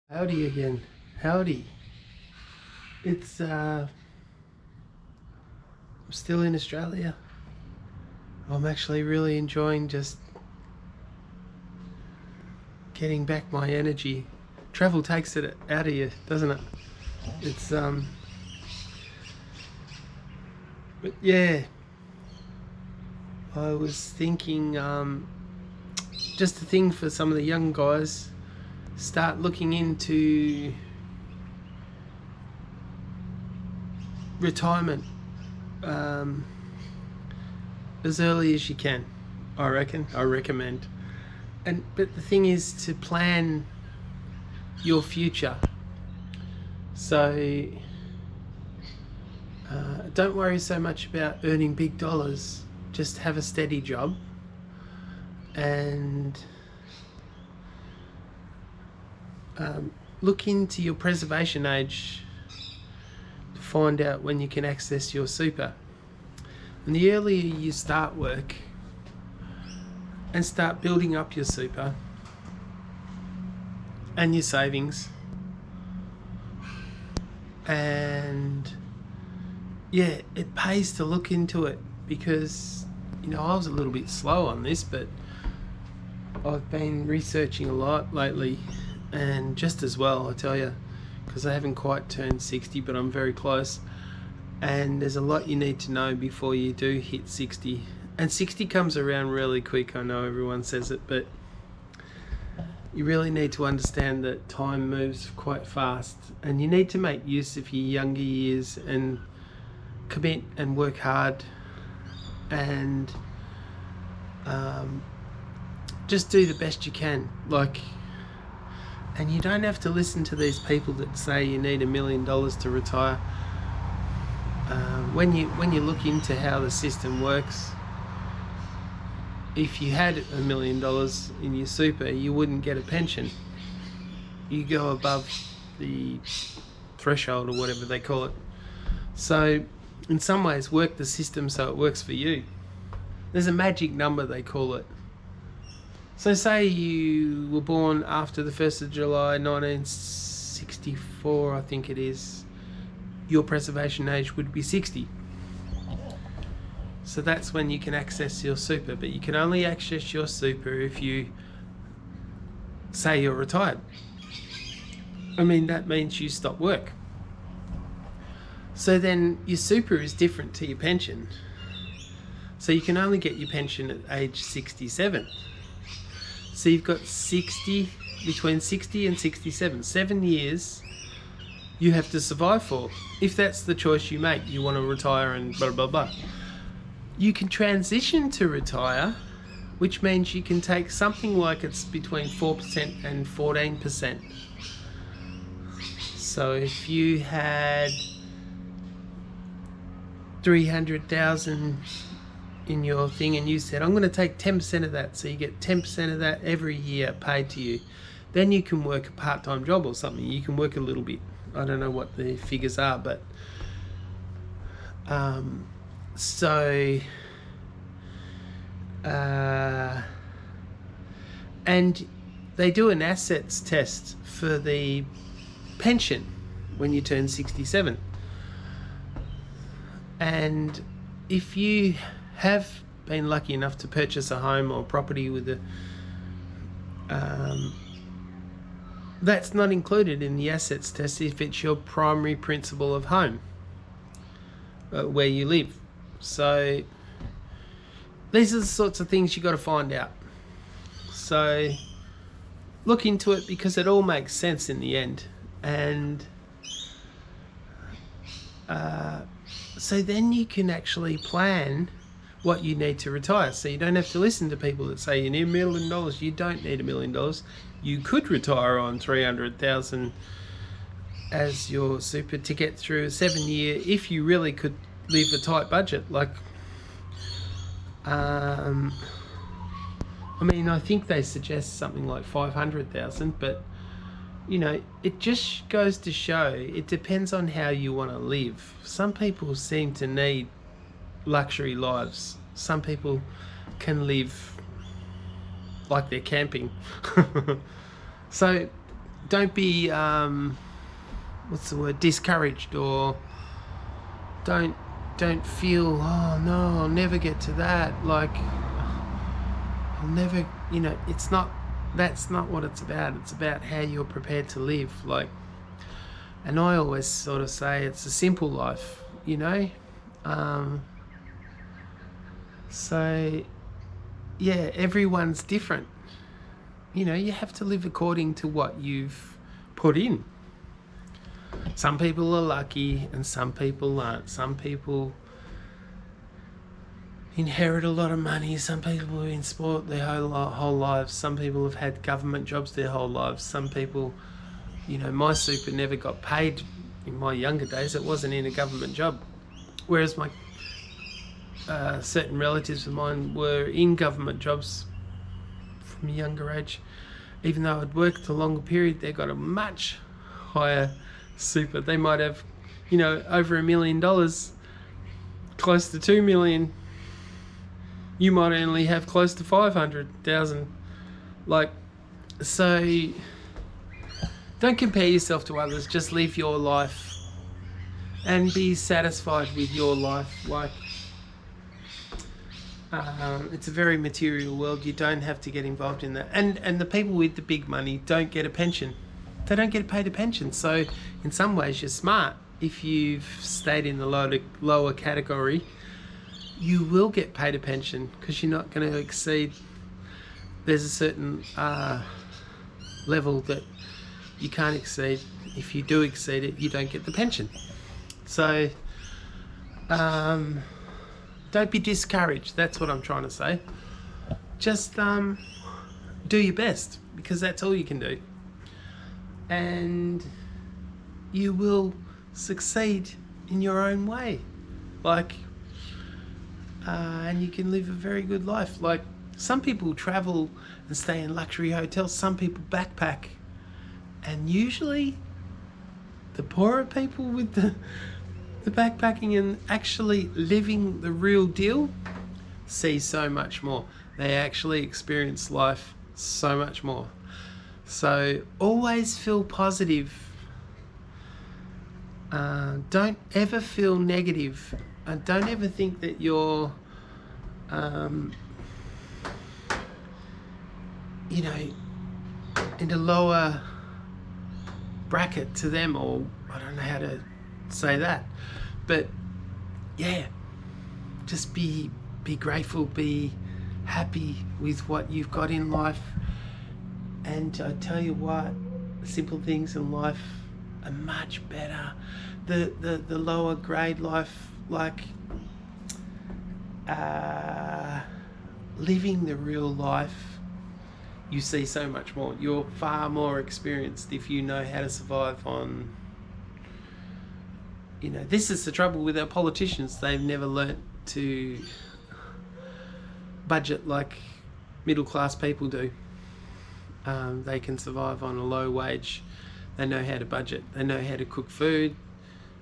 Howdy again. Howdy. It's I'm still in Australia. I'm actually really enjoying just getting back my energy. Travel takes it out of you, doesn't it? It's but yeah, I was thinking just a thing for some of the young guys, start looking into retirement as early as you can. I recommend. But the thing is to plan your future. So don't worry so much about earning big dollars. Just have a steady job and look into your preservation age to find out when you can access your super. And the earlier you start work and start building up your super and your savings, and yeah, it pays to look into it, because I was a little bit slow on this, but I've been researching a lot lately, and just as well, I tell you, because I haven't quite turned 60, but I'm very close, and there's a lot you need to know before you do hit 60. And 60 comes around really quick. I know everyone says it, but you really need to understand that time moves quite fast, and you need to make use of your younger years and commit and work hard, and just do the best you can. And you don't have to listen to these people that say you need $1 million to retire. When you look into how the system works, if you had $1 million in your super, you wouldn't get a pension. You go above the threshold, or whatever they call it. So in some ways, work the system so it works for you. There's a magic number, they call it. So say you were born after the 1st of July 1964, I think it is, your preservation age would be 60. So that's when you can access your super, but you can only access your super if you say you're retired. That means you stop work. So then your super is different to your pension. So you can only get your pension at age 67. So you've got between 60 and 67, 7 years you have to survive for. If that's the choice you make, you want to retire and blah, blah, blah. You can transition to retire, which means you can take something like it's between 4% and 14%. So if you had 300,000 in your thing and you said, I'm going to take 10% of that, so you get 10% of that every year paid to you, then you can work a part-time job or something. You can work a little bit. I don't know what the figures are, but and they do an assets test for the pension when you turn 67. And if you have been lucky enough to purchase a home or property with that's not included in the assets test if it's your primary principle of home, where you live. So these are the sorts of things you got to find out. So look into it, because it all makes sense in the end. And so then you can actually plan what you need to retire. So you don't have to listen to people that say you need $1 million. You don't need $1 million. You could retire on 300,000 as your super to get through a 7-year, if you really could live a tight budget. I think they suggest something like 500,000, but it just goes to show it depends on how you want to live. Some people seem to need luxury lives. Some people can live like they're camping. So don't be what's the word, discouraged, or don't feel, oh no, I'll never get to that, like I'll never, it's not, that's not what it's about. It's about how you're prepared to live. Like, and I always sort of say it's a simple life, so yeah, everyone's different. You have to live according to what you've put in. Some people are lucky and some people aren't. Some people inherit a lot of money. Some people are in sport their whole lives. Some people have had government jobs their whole lives. Some people, my super never got paid in my younger days. It wasn't in a government job. Whereas my certain relatives of mine were in government jobs from a younger age. Even though I'd worked a longer period, they got a much higher super. They might have, over $1 million, close to 2 million. You might only have close to 500,000. Like, so don't compare yourself to others. Just live your life and be satisfied with your life. Like, it's a very material world. You don't have to get involved in that. And the people with the big money don't get a pension. They don't get paid a pension. So in some ways you're smart. If you've stayed in the lower category, you will get paid a pension because you're not going to exceed. There's a certain level that you can't exceed. If you do exceed it, you don't get the pension. So don't be discouraged. That's what I'm trying to say. Just do your best, because that's all you can do. And you will succeed in your own way. Like, and you can live a very good life. Like, some people travel and stay in luxury hotels. Some people backpack. And usually the poorer people with the backpacking and actually living the real deal see so much more. They actually experience life so much more. So always feel positive. Don't ever feel negative. And don't ever think that you're, in a lower bracket to them, or I don't know how to say that. But yeah, just be grateful, be happy with what you've got in life. And I tell you what, simple things in life are much better. The lower grade life, like living the real life, you see so much more. You're far more experienced if you know how to survive on, this is the trouble with our politicians. They've never learnt to budget like middle class people do. They can survive on a low wage. They know how to budget. They know how to cook food.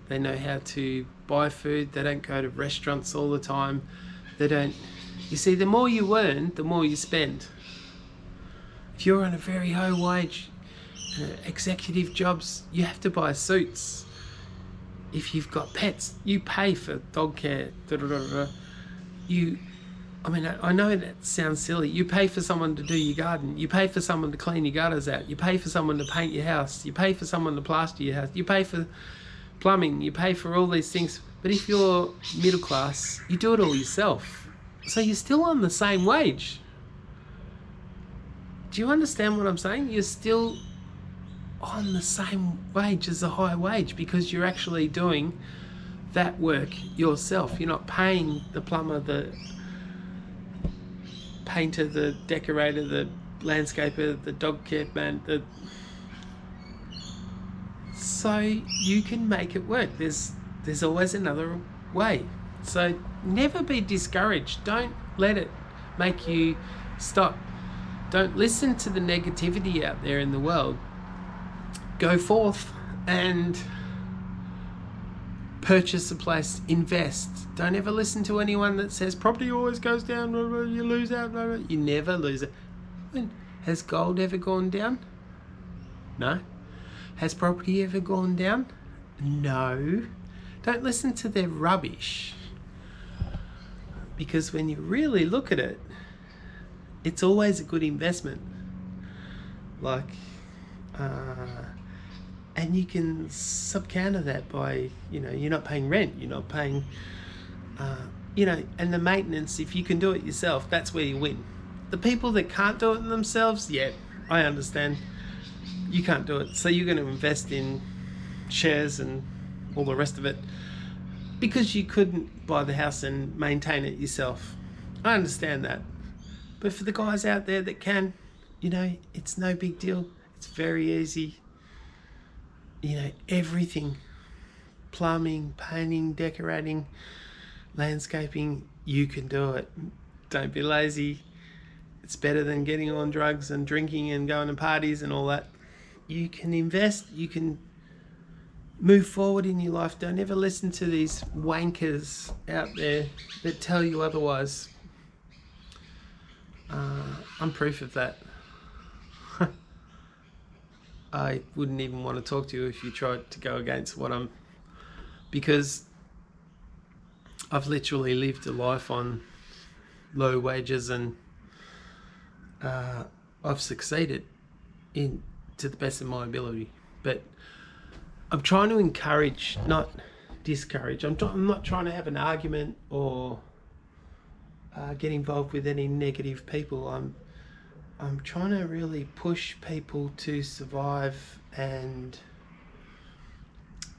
They know how to buy food. They don't go to restaurants all the time. They don't. You see, the more you earn, the more you spend. If you're on a very high wage, executive jobs, you have to buy suits. If you've got pets, you pay for dog care. I know that sounds silly. You pay for someone to do your garden. You pay for someone to clean your gutters out. You pay for someone to paint your house. You pay for someone to plaster your house. You pay for plumbing. You pay for all these things. But if you're middle class, you do it all yourself. So you're still on the same wage. Do you understand what I'm saying? You're still on the same wage as a high wage, because you're actually doing that work yourself. You're not paying the plumber, the painter, the decorator, the landscaper, the dog care man. So you can make it work. There's always another way. So never be discouraged. Don't let it make you stop. Don't listen to the negativity out there in the world. Go forth and purchase a place, invest. Don't ever listen to anyone that says property always goes down, you lose out. You never lose it. Has gold ever gone down? No. Has property ever gone down? No. Don't listen to their rubbish. Because when you really look at it, it's always a good investment. Like, and you can subcounter that by, you're not paying rent, you're not paying, and the maintenance. If you can do it yourself, that's where you win. The people that can't do it themselves, yeah, I understand. You can't do it, so you're going to invest in shares and all the rest of it because you couldn't buy the house and maintain it yourself. I understand that. But for the guys out there that can, it's no big deal. It's very easy. Everything. Plumbing, painting, decorating, landscaping, you can do it. Don't be lazy. It's better than getting on drugs and drinking and going to parties and all that. You can invest, you can move forward in your life. Don't ever listen to these wankers out there that tell you otherwise. I'm proof of that. I wouldn't even want to talk to you if you tried to go against what I'm... Because I've literally lived a life on low wages and I've succeeded to the best of my ability. But I'm trying to encourage, not discourage. I'm not trying to have an argument or get involved with any negative people. I'm trying to really push people to survive and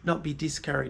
not be discouraged.